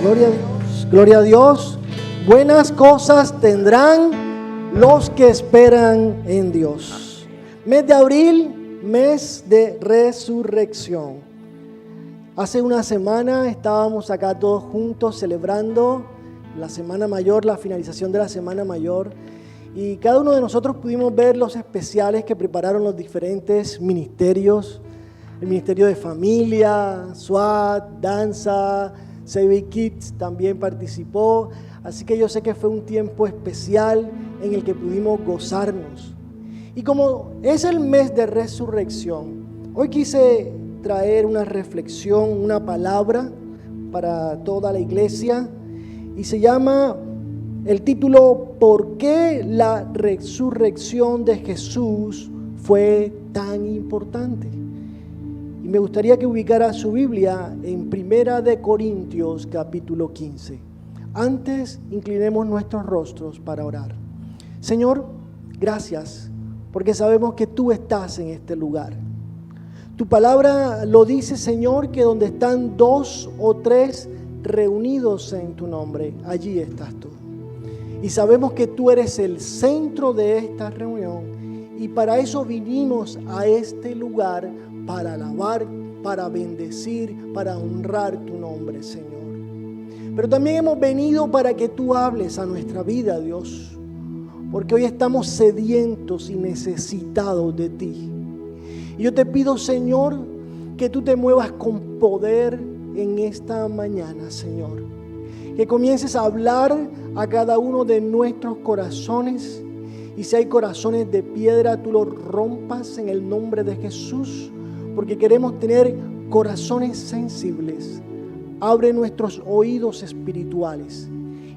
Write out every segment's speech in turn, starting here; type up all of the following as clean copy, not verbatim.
Gloria a Dios, gloria a Dios. Buenas cosas tendrán los que esperan en Dios. Mes de abril, mes de resurrección. Hace una semana estábamos acá todos juntos celebrando la Semana Mayor, la finalización de la Semana Mayor. Y cada uno de nosotros pudimos ver los especiales que prepararon los diferentes ministerios. El Ministerio de Familia, SWAT, Danza, Save Kids también participó. Así que yo sé que fue un tiempo especial en el que pudimos gozarnos. Y como es el mes de resurrección, hoy quise traer una reflexión, una palabra para toda la iglesia. Y se llama el título, ¿por qué la resurrección de Jesús fue tan importante? Y me gustaría que ubicara su Biblia en 1 Corintios capítulo 15. Antes, inclinemos nuestros rostros para orar. Señor, gracias, porque sabemos que tú estás en este lugar. Tu palabra lo dice, Señor, que donde están 2 o 3 reunidos en tu nombre, allí estás tú. Y sabemos que tú eres el centro de esta reunión, y para eso vinimos a este lugar, para alabar, para bendecir, para honrar tu nombre, Señor. Pero también hemos venido para que tú hables a nuestra vida, Dios, porque hoy estamos sedientos y necesitados de ti. Y yo te pido, Señor, que tú te muevas con poder en esta mañana, Señor. Que comiences a hablar a cada uno de nuestros corazones, y si hay corazones de piedra, tú los rompas en el nombre de Jesús, porque queremos tener corazones sensibles. Abre nuestros oídos espirituales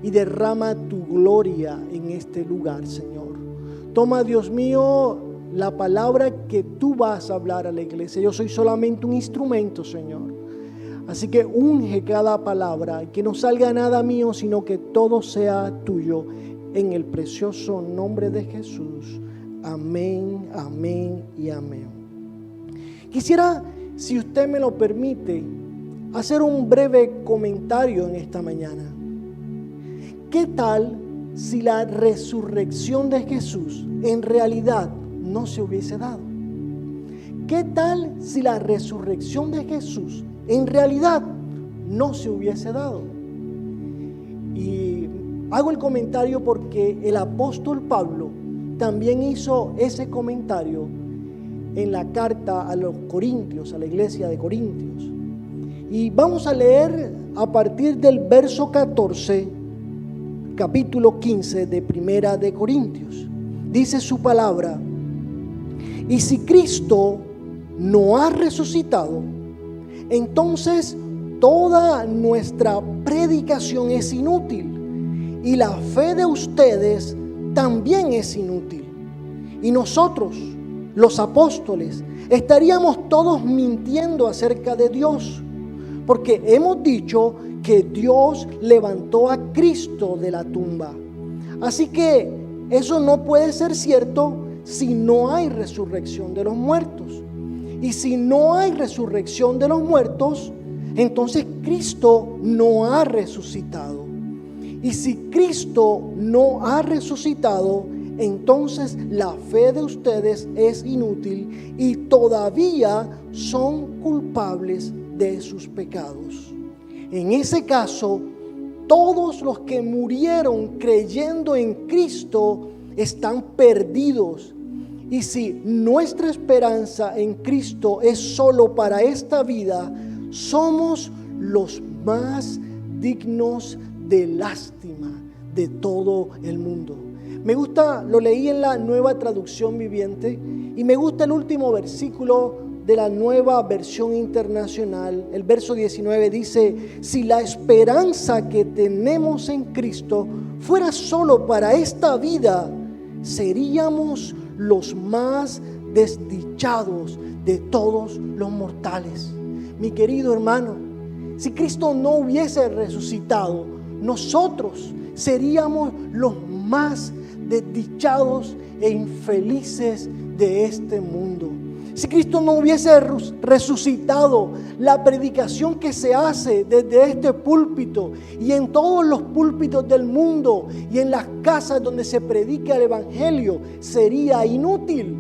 y derrama tu gloria en este lugar, Señor. Toma, Dios mío, la palabra que tú vas a hablar a la iglesia. Yo soy solamente un instrumento, Señor. Así que unge cada palabra, que no salga nada mío, sino que todo sea tuyo, en el precioso nombre de Jesús. Amén, amén y amén. Quisiera, si usted me lo permite, hacer un breve comentario en esta mañana. ¿Qué tal si la resurrección de Jesús en realidad no se hubiese dado? ¿Qué tal si la resurrección de Jesús en realidad no se hubiese dado? Y hago el comentario porque el apóstol Pablo también hizo ese comentario en la carta a los Corintios, a la iglesia de Corintios. Y vamos a leer a partir del verso 14, capítulo 15 de 1 de Corintios. Dice su palabra: y si Cristo no ha resucitado, entonces toda nuestra predicación es inútil, y la fe de ustedes también es inútil. Y nosotros, los apóstoles, estaríamos todos mintiendo acerca de Dios, porque hemos dicho que Dios levantó a Cristo de la tumba. Así que eso no puede ser cierto si no hay resurrección de los muertos. Y si no hay resurrección de los muertos, entonces Cristo no ha resucitado. Y si Cristo no ha resucitado, entonces la fe de ustedes es inútil y todavía son culpables de sus pecados. En ese caso, todos los que murieron creyendo en Cristo están perdidos. Y si nuestra esperanza en Cristo es solo para esta vida, somos los más dignos de lástima de todo el mundo. Me gusta, lo leí en la Nueva Traducción Viviente, y me gusta el último versículo de la Nueva Versión Internacional. El verso 19 dice: si la esperanza que tenemos en Cristo fuera solo para esta vida, seríamos los más desdichados de todos los mortales. Mi querido hermano, si Cristo no hubiese resucitado, nosotros seríamos los más desdichados e infelices de este mundo. Si Cristo no hubiese resucitado, la predicación que se hace desde este púlpito y en todos los púlpitos del mundo y en las casas donde se predica el Evangelio sería inútil.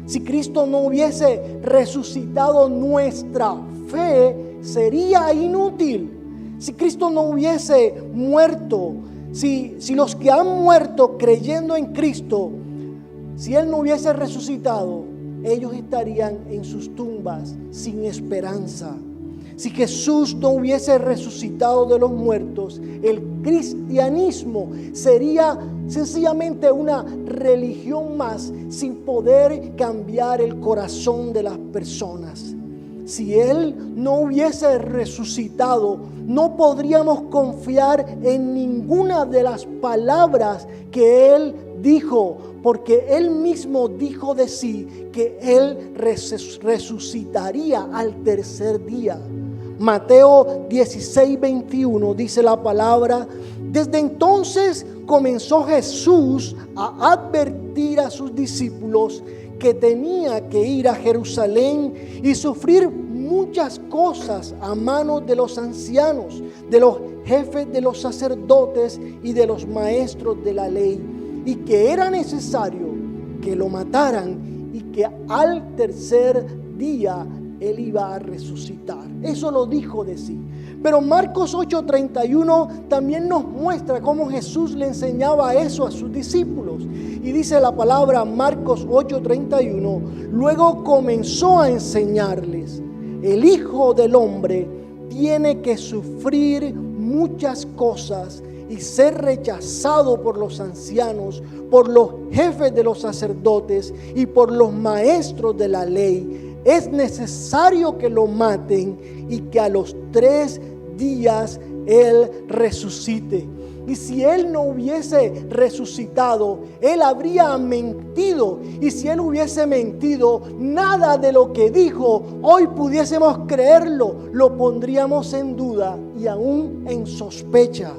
Si Cristo no hubiese resucitado, nuestra fe sería inútil. Si Cristo no hubiese muerto, si los que han muerto creyendo en Cristo, si Él no hubiese resucitado, ellos estarían en sus tumbas sin esperanza. Si Jesús no hubiese resucitado de los muertos, el cristianismo sería sencillamente una religión más sin poder cambiar el corazón de las personas. Si Él no hubiese resucitado, no podríamos confiar en ninguna de las palabras que Él dijo, porque Él mismo dijo de sí que Él resucitaría al tercer día. Mateo 16:21 dice la palabra: desde entonces comenzó Jesús a advertir a sus discípulos que tenía que ir a Jerusalén y sufrir muchas cosas a manos de los ancianos, de los jefes de los sacerdotes y de los maestros de la ley, y que era necesario que lo mataran y que al tercer día Él iba a resucitar. Eso lo dijo de sí. Pero Marcos 8:31 también nos muestra cómo Jesús le enseñaba eso a sus discípulos. Y dice la palabra Marcos 8:31, luego comenzó a enseñarles: el Hijo del Hombre tiene que sufrir muchas cosas y ser rechazado por los ancianos, por los jefes de los sacerdotes y por los maestros de la ley. Es necesario que lo maten y que a los 3 días Él resucite. Y si Él no hubiese resucitado, Él habría mentido. Y si Él hubiese mentido, nada de lo que dijo hoy pudiésemos creerlo. Lo pondríamos en duda y aún en sospecha.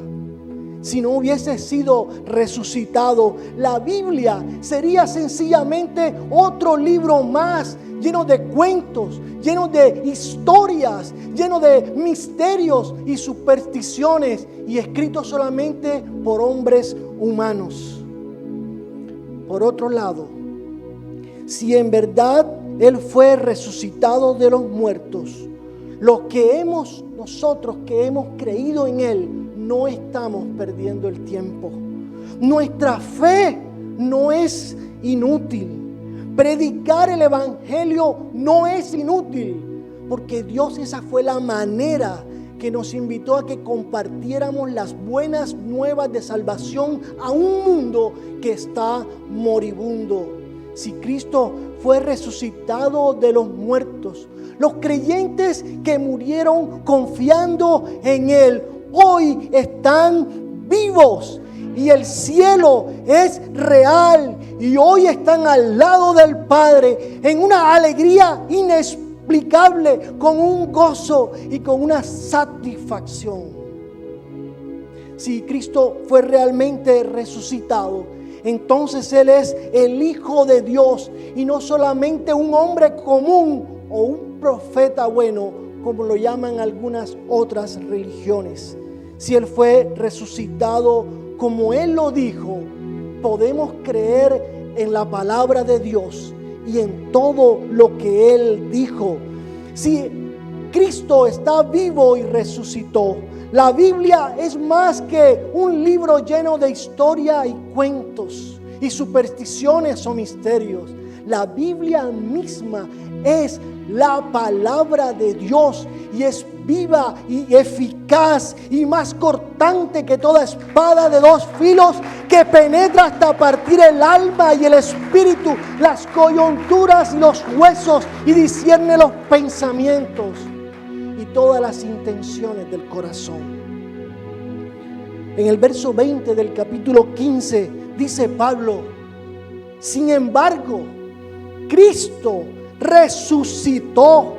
Si no hubiese sido resucitado, la Biblia sería sencillamente otro libro más, lleno de cuentos, lleno de historias, lleno de misterios y supersticiones, y escrito solamente por hombres humanos. Por otro lado, si en verdad Él fue resucitado de los muertos, nosotros que hemos creído en Él, no estamos perdiendo el tiempo. Nuestra fe no es inútil. Predicar el Evangelio no es inútil, porque Dios, esa fue la manera que nos invitó a que compartiéramos las buenas nuevas de salvación a un mundo que está moribundo. Si Cristo fue resucitado de los muertos, los creyentes que murieron confiando en Él, hoy están vivos y el cielo es real, y hoy están al lado del Padre en una alegría inexplicable, con un gozo y con una satisfacción. Si Cristo fue realmente resucitado, entonces Él es el Hijo de Dios y no solamente un hombre común o un profeta bueno, como lo llaman algunas otras religiones. Si Él fue resucitado como Él lo dijo, podemos creer en la palabra de Dios y en todo lo que Él dijo. Si Cristo está vivo y resucitó, la Biblia es más que un libro lleno de historia y cuentos y supersticiones o misterios. La Biblia misma es la palabra de Dios y es viva y eficaz y más cortante que toda espada de 2 filos, que penetra hasta partir el alma y el espíritu, las coyunturas y los huesos, y discierne los pensamientos y todas las intenciones del corazón. En el verso 20 del capítulo 15 dice Pablo: sin embargo, Cristo resucitó.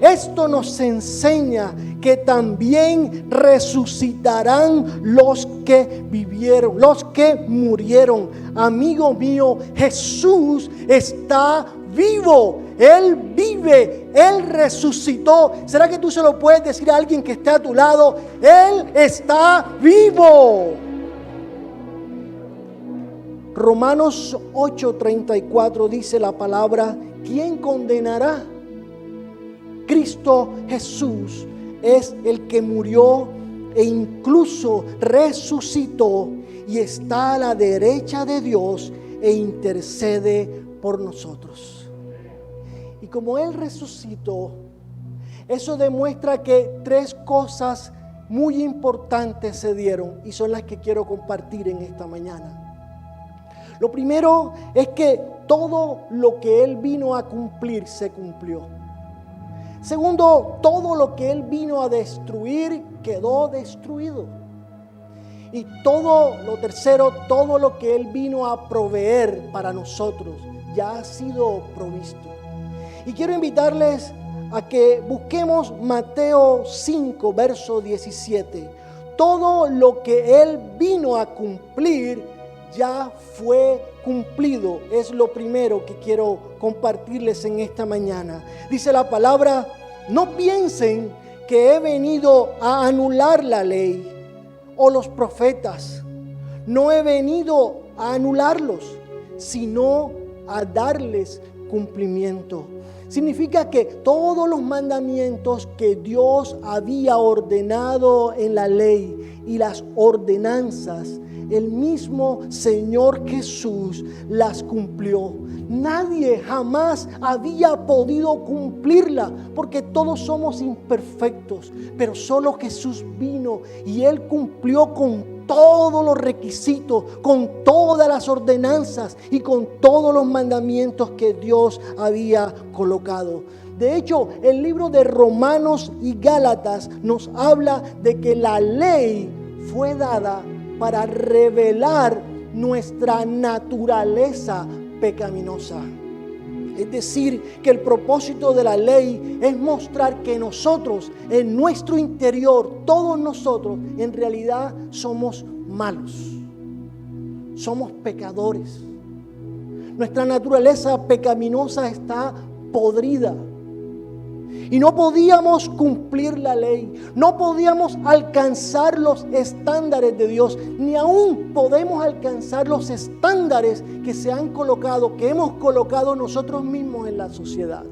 Esto nos enseña que también resucitarán los que vivieron, los que murieron. Amigo mío, Jesús está vivo, Él vive, Él resucitó. ¿Será que tú se lo puedes decir a alguien que esté a tu lado? Él está vivo. Romanos 8:34 dice la palabra: ¿quién condenará? Cristo Jesús es el que murió e incluso resucitó y está a la derecha de Dios e intercede por nosotros. Y como Él resucitó, eso demuestra que 3 cosas muy importantes se dieron y son las que quiero compartir en esta mañana. Lo primero es que todo lo que Él vino a cumplir se cumplió. Segundo, todo lo que Él vino a destruir quedó destruido. Y lo tercero, todo lo que Él vino a proveer para nosotros ya ha sido provisto. Y quiero invitarles a que busquemos Mateo 5, verso 17. Todo lo que Él vino a cumplir ya fue cumplido. Es lo primero que quiero compartirles en esta mañana. Dice la palabra: no piensen que he venido a anular la ley o los profetas. No he venido a anularlos, sino a darles cumplimiento. Significa que todos los mandamientos que Dios había ordenado en la ley y las ordenanzas, el mismo Señor Jesús las cumplió. Nadie jamás había podido cumplirla, porque todos somos imperfectos, pero solo Jesús vino y Él cumplió con todos los requisitos, con todas las ordenanzas y con todos los mandamientos que Dios había colocado. De hecho, el libro de Romanos y Gálatas nos habla de que la ley fue dada para revelar nuestra naturaleza pecaminosa. Es decir, que el propósito de la ley es mostrar que nosotros, en nuestro interior, todos nosotros, en realidad somos malos. Somos pecadores. Nuestra naturaleza pecaminosa está podrida. Y no podíamos cumplir la ley, no podíamos alcanzar los estándares de Dios, ni aún podemos alcanzar los estándares que se han colocado, que hemos colocado nosotros mismos en la sociedad.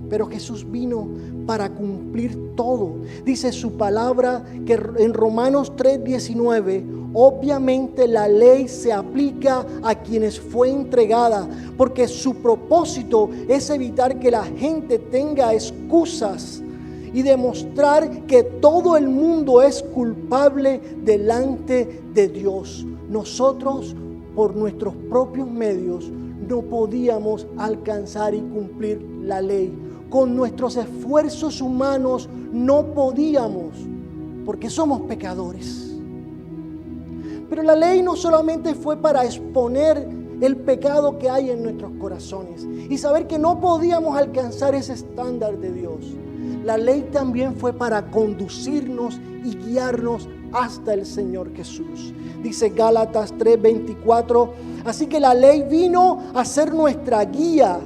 Pero Jesús vino para cumplir todo. Dice su palabra que en Romanos 3:19, obviamente la ley se aplica a quienes fue entregada, porque su propósito es evitar que la gente tenga excusas y demostrar que todo el mundo es culpable delante de Dios. Nosotros, por nuestros propios medios, no podíamos alcanzar y cumplir la ley. Con nuestros esfuerzos humanos no podíamos, porque somos pecadores. Pero la ley no solamente fue para exponer el pecado que hay en nuestros corazones y saber que no podíamos alcanzar ese estándar de Dios. La ley también fue para conducirnos y guiarnos hasta el Señor Jesús. Dice Gálatas 3:24, así que la ley vino a ser nuestra guía,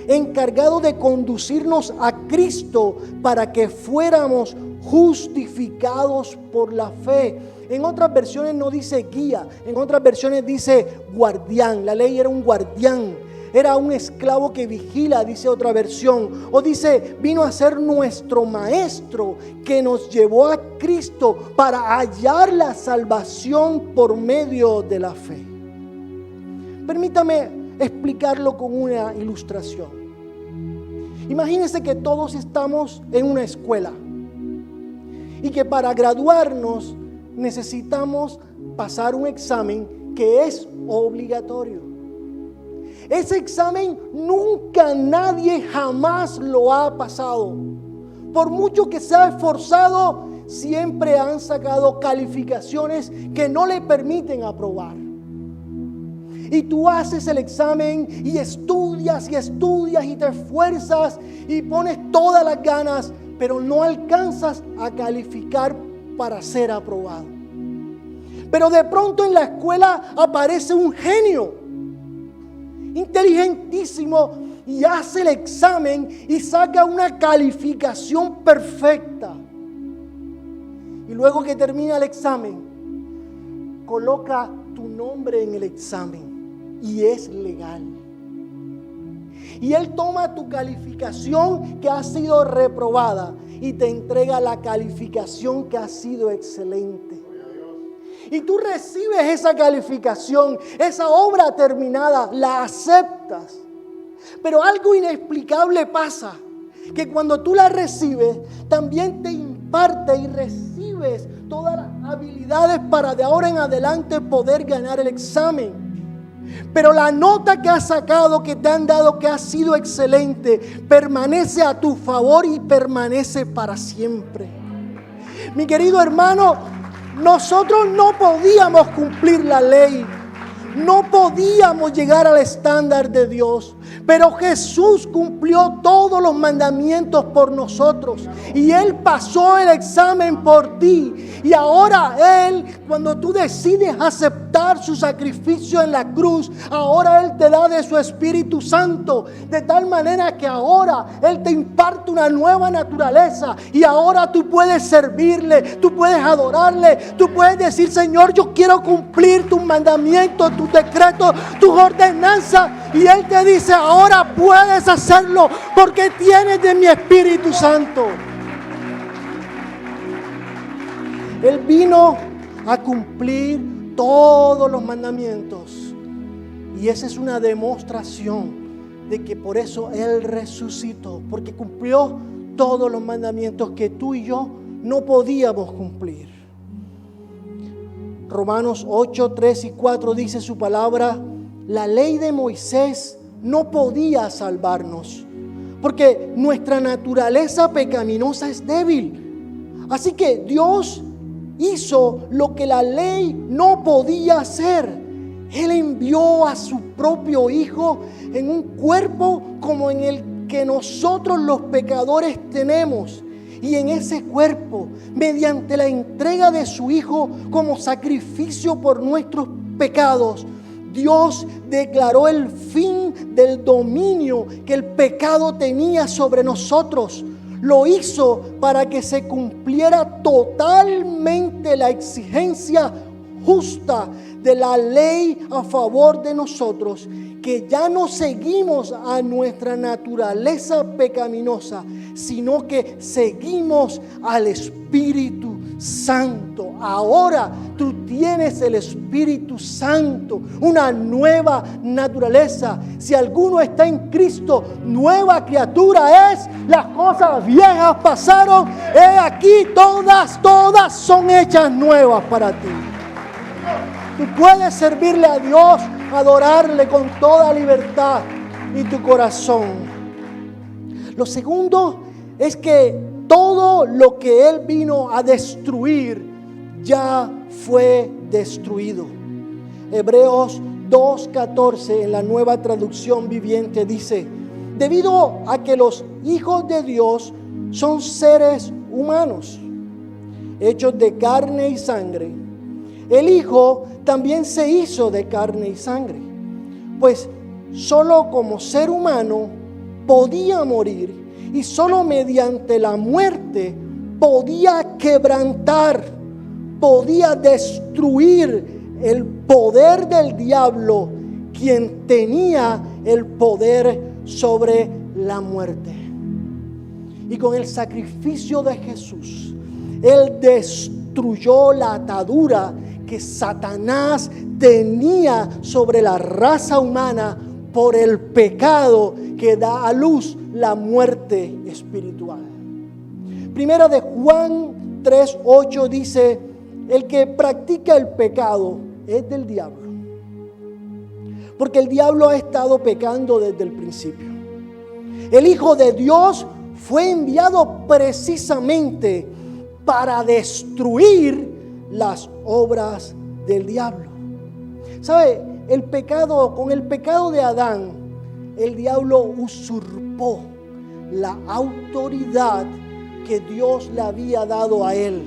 encargado de conducirnos a Cristo para que fuéramos justificados por la fe. En otras versiones no dice guía, en otras versiones dice guardián. La ley era un guardián, era un esclavo que vigila, dice otra versión. O dice, vino a ser nuestro maestro que nos llevó a Cristo para hallar la salvación por medio de la fe. Permítame explicarlo con una ilustración. Imagínense que todos estamos en una escuela y que para graduarnos necesitamos pasar un examen que es obligatorio. Ese examen nunca nadie jamás lo ha pasado. Por mucho que se ha esforzado, siempre han sacado calificaciones que no le permiten aprobar. Y tú haces el examen y estudias y te esfuerzas y pones todas las ganas, pero no alcanzas a calificar para ser aprobado. Pero de pronto en la escuela aparece un genio inteligentísimo, y hace el examen y saca una calificación perfecta. Y luego que termina el examen, coloca tu nombre en el examen y es legal. Y él toma tu calificación que ha sido reprobada y te entrega la calificación que ha sido excelente. Y tú recibes esa calificación, esa obra terminada, la aceptas. Pero algo inexplicable pasa, que cuando tú la recibes, también te imparte y recibes todas las habilidades para de ahora en adelante poder ganar el examen. Pero la nota que has sacado, que te han dado, que ha sido excelente, permanece a tu favor y permanece para siempre. Mi querido hermano, nosotros no podíamos cumplir la ley, no podíamos llegar al estándar de Dios, pero Jesús cumplió todos los mandamientos por nosotros y Él pasó el examen por ti. Y ahora Él, cuando tú decides aceptar su sacrificio en la cruz, ahora Él te da de su Espíritu Santo, de tal manera que ahora Él te imparte una nueva naturaleza y ahora tú puedes servirle, tú puedes adorarle, tú puedes decir: Señor, yo quiero cumplir tus mandamientos, tus decretos, tus ordenanzas. Y Él te dice: ahora puedes hacerlo porque tienes de mi Espíritu Santo. Él vino a cumplir todos los mandamientos. Y esa es una demostración de que por eso Él resucitó, porque cumplió todos los mandamientos que tú y yo no podíamos cumplir. Romanos 8, 3 y 4 dice su palabra: la ley de Moisés no podía salvarnos, porque nuestra naturaleza pecaminosa es débil. Así que Dios hizo lo que la ley no podía hacer. Él envió a su propio Hijo en un cuerpo como en el que nosotros los pecadores tenemos. Y en ese cuerpo, mediante la entrega de su Hijo como sacrificio por nuestros pecados, Dios declaró el fin del dominio que el pecado tenía sobre nosotros. Lo hizo para que se cumpliera totalmente la exigencia justa de la ley a favor de nosotros, que ya no seguimos a nuestra naturaleza pecaminosa, sino que seguimos al Espíritu Santo. Ahora tú tienes el Espíritu Santo, una nueva naturaleza. Si alguno está en Cristo, nueva criatura es. Las cosas viejas pasaron, he aquí todas son hechas nuevas para ti. Tú puedes servirle a Dios, adorarle con toda libertad y tu corazón. Lo segundo es que todo lo que Él vino a destruir ya fue destruido. Hebreos 2:14 en la Nueva Traducción Viviente dice: debido a que los hijos de Dios son seres humanos, hechos de carne y sangre, el Hijo también se hizo de carne y sangre, pues solo como ser humano podía morir y solo mediante la muerte podía quebrantar, podía destruir el poder del diablo, quien tenía el poder sobre la muerte. Y con el sacrificio de Jesús, Él destruyó la atadura que Satanás tenía sobre la raza humana por el pecado que da a luz la muerte espiritual. Primera de Juan 3:8 dice: el que practica el pecado es del diablo, porque el diablo ha estado pecando desde el principio. El Hijo de Dios fue enviado precisamente para destruir las obras del diablo. ¿Sabe? Con el pecado de Adán, el diablo usurpó la autoridad que Dios le había dado a él.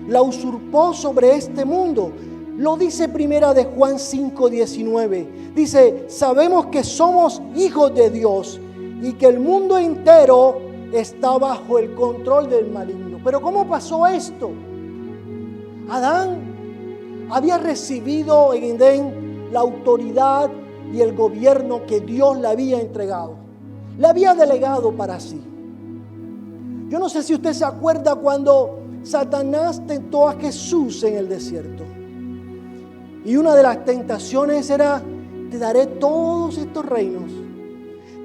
La usurpó sobre este mundo, Lo dice primera de Juan 5:19. Dice, sabemos que somos hijos de Dios y que el mundo entero está bajo el control del maligno. Pero ¿cómo pasó esto? Adán había recibido en Edén la autoridad y el gobierno que Dios le había entregado. Le había delegado para sí. Yo no sé si usted se acuerda cuando Satanás tentó a Jesús en el desierto. Y una de las tentaciones era, te daré todos estos reinos,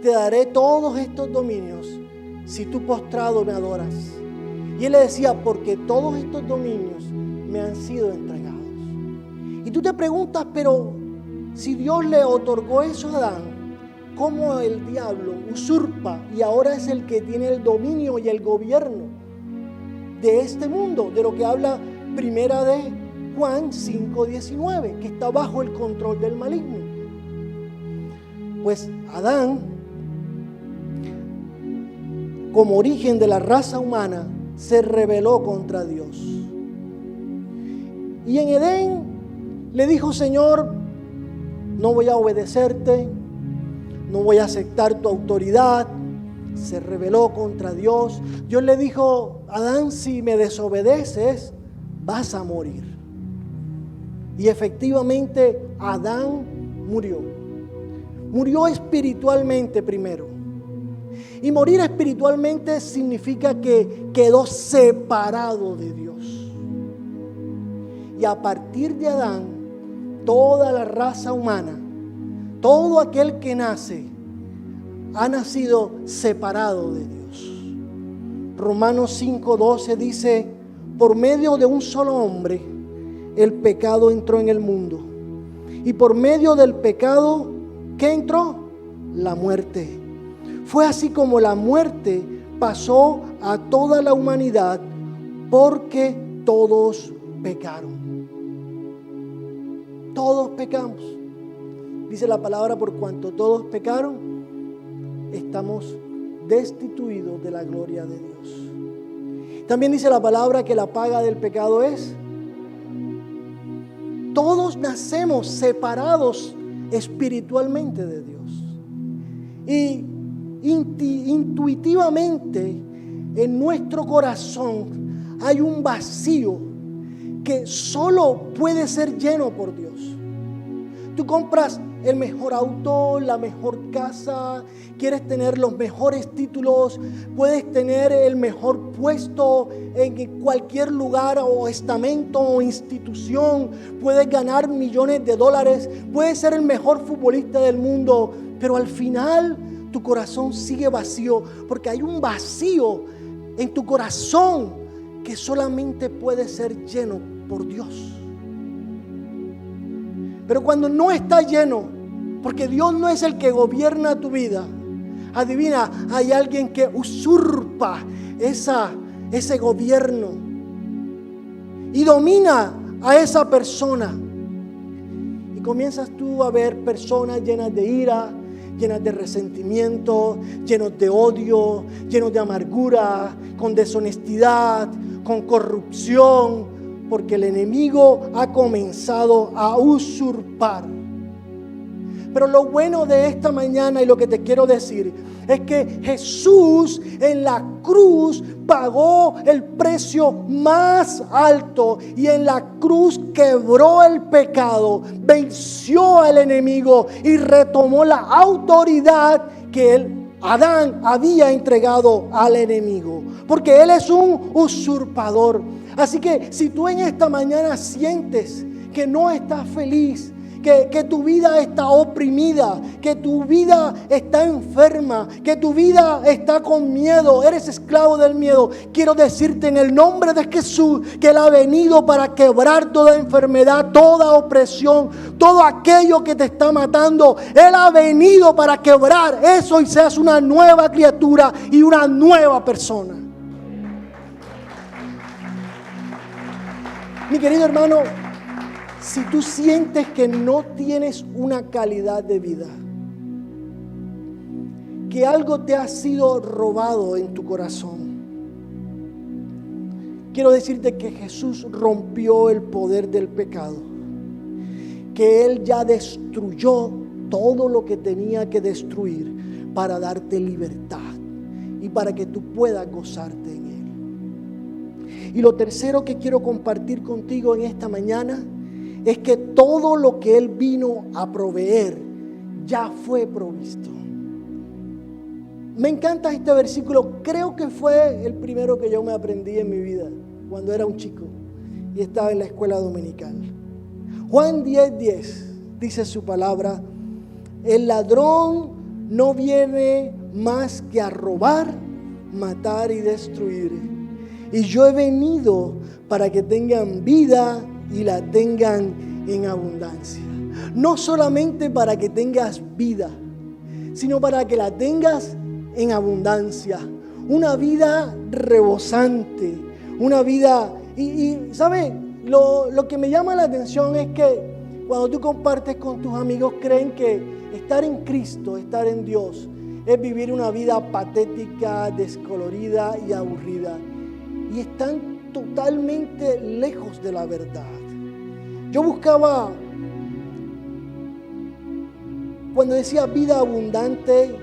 te daré todos estos dominios, si tú postrado me adoras. Y él le decía, porque todos estos dominios me han sido entregados. Y tú te preguntas, pero si Dios le otorgó eso a Adán, ¿cómo el diablo usurpa y ahora es el que tiene el dominio y el gobierno de este mundo? De lo que habla primera de Juan 5:19, que está bajo el control del maligno. Pues Adán, como origen de la raza humana, se rebeló contra Dios. Y en Edén le dijo, Señor, no voy a obedecerte, no voy a aceptar tu autoridad. Se rebeló contra Dios. Dios le dijo, Adán, si me desobedeces, vas a morir. Y efectivamente Adán murió. Murió espiritualmente primero. Y morir espiritualmente significa que quedó separado de Dios. Y a partir de Adán, toda la raza humana, todo aquel que nace, ha nacido separado de Dios. Romanos 5:12 dice, por medio de un solo hombre, el pecado entró en el mundo. Y por medio del pecado, ¿qué entró? La muerte. Fue así como la muerte pasó a toda la humanidad, porque todos pecaron. Todos pecamos. Dice la palabra, por cuanto todos pecaron, estamos destituidos de la gloria de Dios. También dice la palabra que la paga del pecado es. Todos nacemos separados espiritualmente de Dios. Y intuitivamente en nuestro corazón hay un vacío que solo puede ser lleno por Dios. Tú compras el mejor auto, la mejor casa, quieres tener los mejores títulos, puedes tener el mejor puesto en cualquier lugar o estamento o institución, puedes ganar millones de dólares, puedes ser el mejor futbolista del mundo, pero al final tu corazón sigue vacío, porque hay un vacío en tu corazón que solamente puede ser lleno por Dios. Pero cuando no está lleno, porque Dios no es el que gobierna tu vida, adivina, hay alguien que usurpa ese gobierno y domina a esa persona. Y comienzas tú a ver personas llenas de ira, llenas de resentimiento, llenos de odio, llenos de amargura, con deshonestidad, con corrupción, porque el enemigo ha comenzado a usurpar. Pero lo bueno de esta mañana y lo que te quiero decir es que Jesús en la cruz pagó el precio más alto y en la cruz quebró el pecado, venció al enemigo y retomó la autoridad que Adán había entregado al enemigo, porque él es un usurpador. Así que si tú en esta mañana sientes que no estás feliz, que tu vida está oprimida, que tu vida está enferma, que tu vida está con miedo, eres esclavo del miedo, quiero decirte en el nombre de Jesús que Él ha venido para quebrar toda enfermedad, toda opresión, todo aquello que te está matando. Él ha venido para quebrar eso y seas una nueva criatura y una nueva persona. Mi querido hermano, si tú sientes que no tienes una calidad de vida, que algo te ha sido robado en tu corazón, quiero decirte que Jesús rompió el poder del pecado que Él ya destruyó todo lo que tenía que destruir para darte libertad y para que tú puedas gozarte en Él. Y lo tercero que quiero compartir contigo en esta mañana es que todo lo que Él vino a proveer ya fue provisto. Me encanta este versículo, creo que fue el primero que yo me aprendí en mi vida cuando era un chico y estaba en la escuela dominical. Juan 10:10 dice su palabra: el ladrón no viene más que a robar, matar y destruir. Y yo he venido para que tengan vida y la tengan en abundancia. No solamente para que tengas vida, sino para que la tengas en abundancia. Una vida rebosante, una vida... Y ¿sabe? Lo que me llama la atención es que cuando tú compartes con tus amigos, creen que estar en Cristo, estar en Dios, es vivir una vida patética, descolorida y aburrida. Y están totalmente lejos de la verdad. Yo buscaba, cuando decía vida abundante,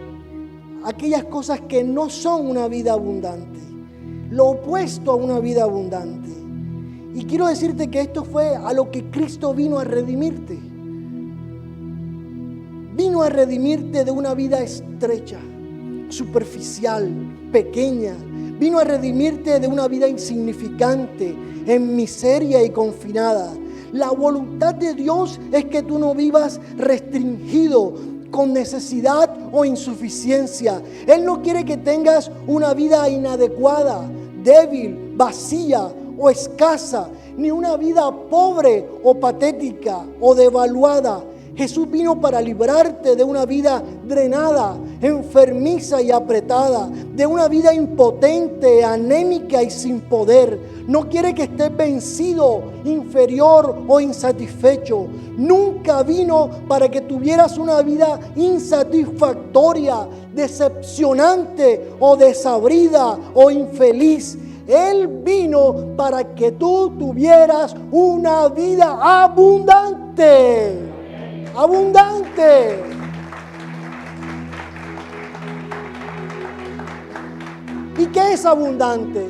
aquellas cosas que no son una vida abundante, lo opuesto a una vida abundante. Y quiero decirte que esto fue a lo que Cristo vino a redimirte. Vino a redimirte de una vida estrecha, superficial, pequeña. Vino a redimirte de una vida insignificante, en miseria y confinada. La voluntad de Dios es que tú no vivas restringido, con necesidad o insuficiencia. Él no quiere que tengas una vida inadecuada, débil, vacía o escasa, ni una vida pobre o patética o devaluada. Jesús vino para librarte de una vida drenada, enfermiza y apretada, de una vida impotente, anémica y sin poder. No quiere que estés vencido, inferior o insatisfecho. Nunca vino para que tuvieras una vida insatisfactoria, decepcionante o desabrida o infeliz. Él vino para que tú tuvieras una vida abundante. Abundante. ¿Y qué es abundante?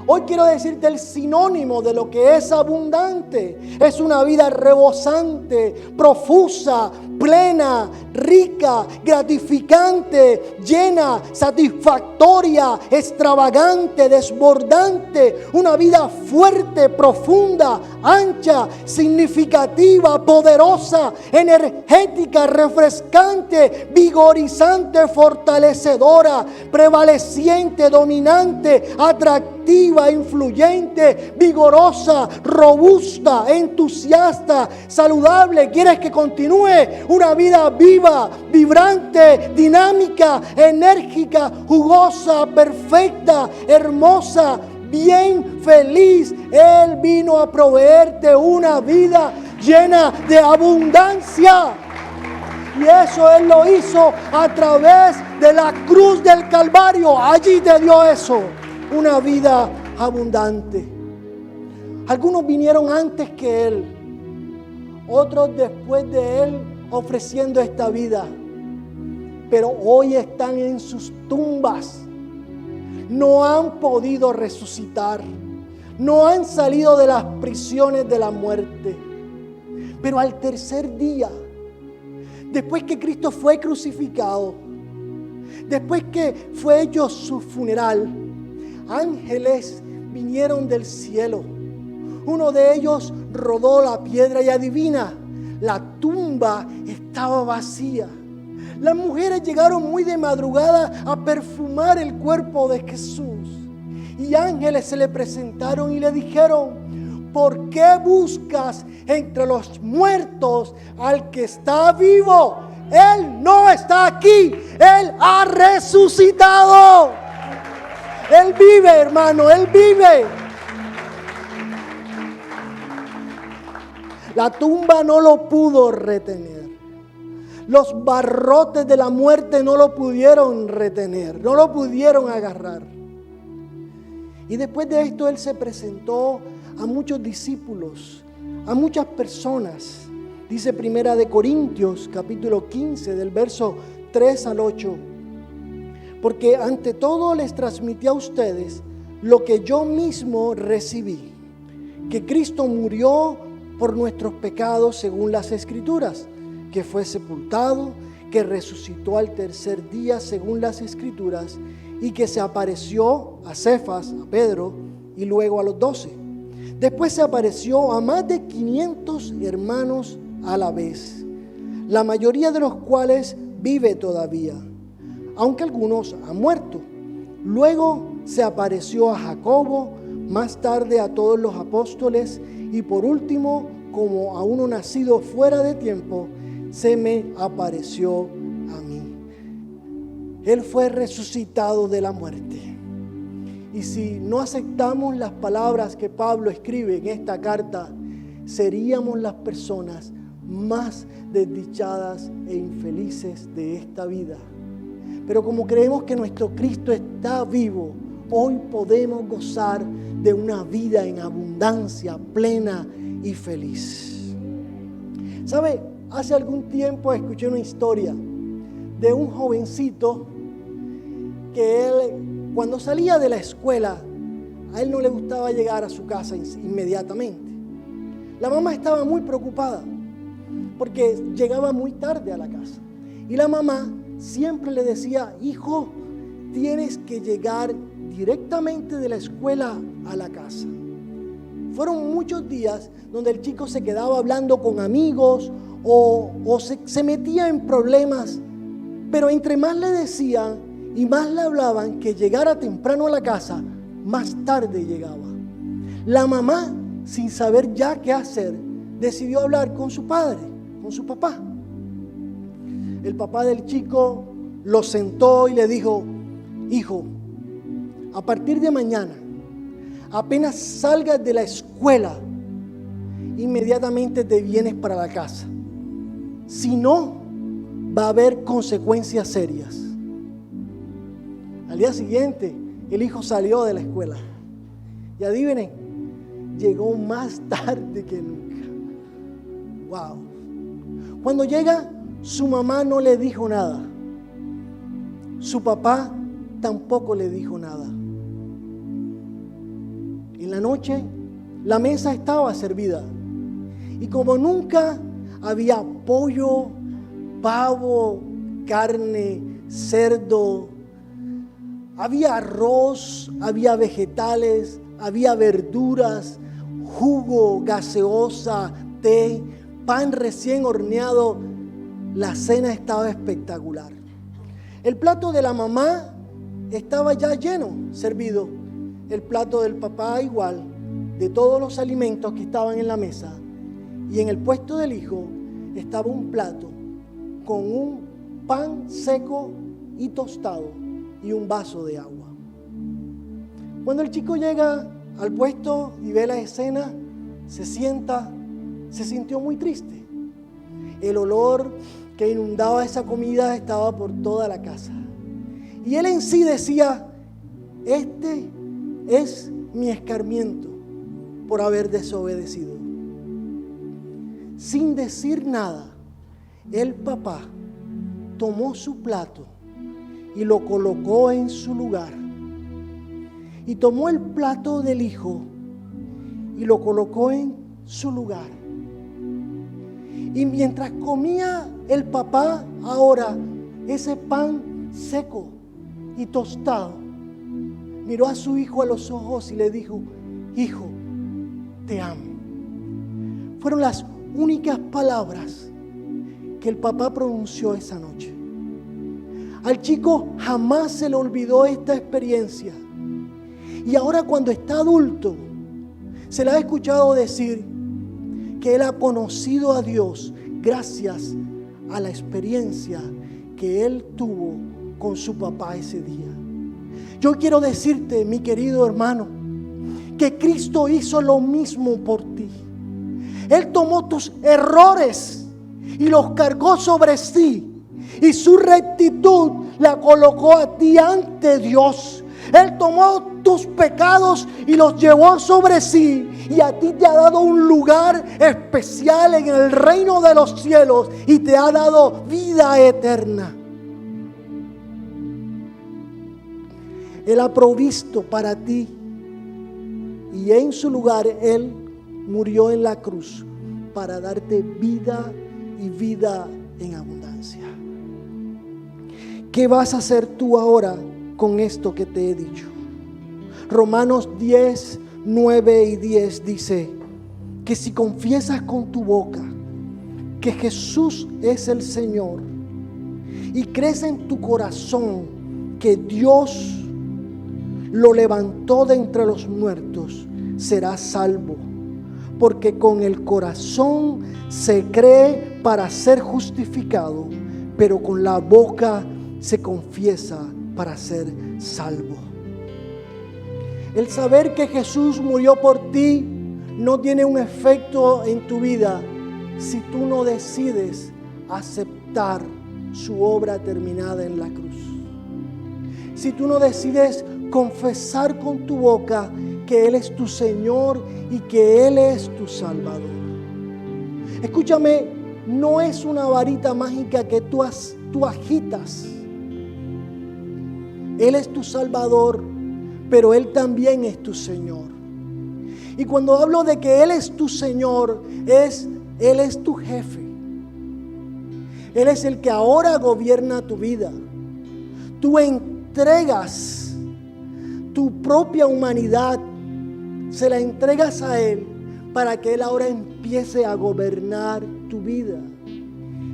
Hoy quiero decirte el sinónimo de lo que es abundante. Es una vida rebosante, profusa, plena, rica, gratificante, llena, satisfactoria, extravagante, desbordante. Una vida fuerte, profunda, ancha, significativa, poderosa, energética, refrescante, vigorizante, fortalecedora, prevaleciente, dominante, atractiva, influyente, vigorosa, robusta, entusiasta, saludable. ¿Quieres que continúe? Una vida viva, vibrante, dinámica, enérgica, jugosa, perfecta, hermosa, bien, feliz. Él vino a proveerte una vida llena de abundancia. Y eso Él lo hizo a través de la cruz del Calvario. Allí te dio eso, una vida abundante. Algunos vinieron antes que Él, otros después de Él ofreciendo esta vida, pero hoy están en sus tumbas. No han podido resucitar, no han salido de las prisiones de la muerte. Pero al tercer día, después que Cristo fue crucificado, después que fue hecho su funeral, ángeles vinieron del cielo. Uno de ellos rodó la piedra y adivina, la tumba estaba vacía. Las mujeres llegaron muy de madrugada a perfumar el cuerpo de Jesús. Y ángeles se le presentaron y le dijeron: ¿por qué buscas entre los muertos al que está vivo? Él no está aquí, Él ha resucitado. Él vive, hermano, Él vive. La tumba no lo pudo retener. Los barrotes de la muerte no lo pudieron retener, no lo pudieron agarrar. Y después de esto, Él se presentó a muchos discípulos, a muchas personas, Dice Primera de Corintios, capítulo 15, del verso 3 al 8. Porque ante todo les transmití a ustedes lo que yo mismo recibí, que Cristo murió por nuestros pecados según las Escrituras, que fue sepultado, que resucitó al tercer día según las Escrituras, y que se apareció a Cefas, a Pedro, y luego a los 12. Después se apareció a más de 500 hermanos a la vez, la mayoría de los cuales vive todavía, aunque algunos han muerto. Luego se apareció a Jacobo, más tarde a todos los apóstoles, y por último, como a uno nacido fuera de tiempo, se me apareció a mí. Él fue resucitado de la muerte. Y si no aceptamos las palabras que Pablo escribe en esta carta, seríamos las personas más desdichadas e infelices de esta vida. Pero como creemos que nuestro Cristo está vivo, hoy podemos gozar de una vida en abundancia, plena y feliz. ¿Sabe? Hace algún tiempo escuché una historia de un jovencito que él, cuando salía de la escuela, a él no le gustaba llegar a su casa inmediatamente. La mamá estaba muy preocupada porque llegaba muy tarde a la casa. Y la mamá siempre le decía: hijo, tienes que llegar directamente de la escuela a la casa. Fueron muchos días donde el chico se quedaba hablando con amigos o se metía en problemas, pero entre más le decían y más le hablaban que llegara temprano a la casa, más tarde llegaba. La mamá, sin saber ya qué hacer, decidió hablar con su padre, con su papá. El papá del chico lo sentó y le dijo: hijo, a partir de mañana, apenas salgas de la escuela, inmediatamente te vienes para la casa. Si no, va a haber consecuencias serias. Al día siguiente, el hijo salió de la escuela. Y adivinen, llegó más tarde que nunca. Wow. Cuando llega, su mamá no le dijo nada. Su papá tampoco le dijo nada. En la noche, la mesa estaba servida. Y como nunca, había pollo, pavo, carne, cerdo. Había arroz, había vegetales, había verduras, jugo, gaseosa, té, pan recién horneado. La cena estaba espectacular. El plato de la mamá estaba ya lleno, servido. El plato del papá igual, de todos los alimentos que estaban en la mesa. Y en el puesto del hijo estaba un plato con un pan seco y tostado y un vaso de agua. Cuando el chico llega al puesto y ve la escena, se sienta, se sintió muy triste. El olor que inundaba esa comida estaba por toda la casa. Y él en sí decía: este es mi escarmiento por haber desobedecido. Sin decir nada, el papá tomó su plato y lo colocó en su lugar. Y tomó el plato del hijo y lo colocó en su lugar. Y mientras comía el papá ahora ese pan seco y tostado, miró a su hijo a los ojos y le dijo: hijo, te amo. Fueron las únicas palabras que el papá pronunció esa noche. Al chico jamás se le olvidó esta experiencia. Y ahora, cuando está adulto, se le ha escuchado decir que él ha conocido a Dios gracias a la experiencia que él tuvo con su papá ese día. Yo quiero decirte, mi querido hermano, que Cristo hizo lo mismo por ti. Él tomó tus errores y los cargó sobre sí, y su rectitud la colocó a ti ante Dios. Él tomó tus pecados y los llevó sobre sí, Y a ti te ha dado un lugar especial en el reino de los cielos y te ha dado vida eterna. Él ha provisto para ti y en su lugar Él murió en la cruz para darte vida y vida en abundancia. ¿Qué vas a hacer tú ahora con esto que te he dicho? Romanos 10, 9 y 10 dice que si confiesas con tu boca que Jesús es el Señor y crees en tu corazón que Dios lo levantó de entre los muertos, serás salvo. Porque con el corazón se cree para ser justificado, pero con la boca se confiesa para ser salvo. El saber que Jesús murió por ti no tiene un efecto en tu vida si tú no decides aceptar su obra terminada en la cruz. Si tú no decides confesar con tu boca que Él es tu Señor y que Él es tu Salvador. Escúchame, no es una varita mágica que tú agitas. Él es tu Salvador, pero Él también es tu Señor. Y cuando hablo de que Él es tu Señor, Él es tu jefe. Él es el que ahora gobierna tu vida. Tú entregas tu propia humanidad, se la entregas a Él para que Él ahora empiece a gobernar tu vida.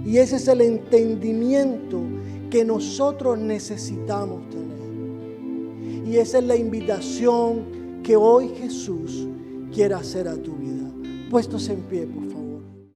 Y ese es el entendimiento que nosotros necesitamos tener. Y esa es la invitación que hoy Jesús quiere hacer a tu vida. Puestos en pie, por favor.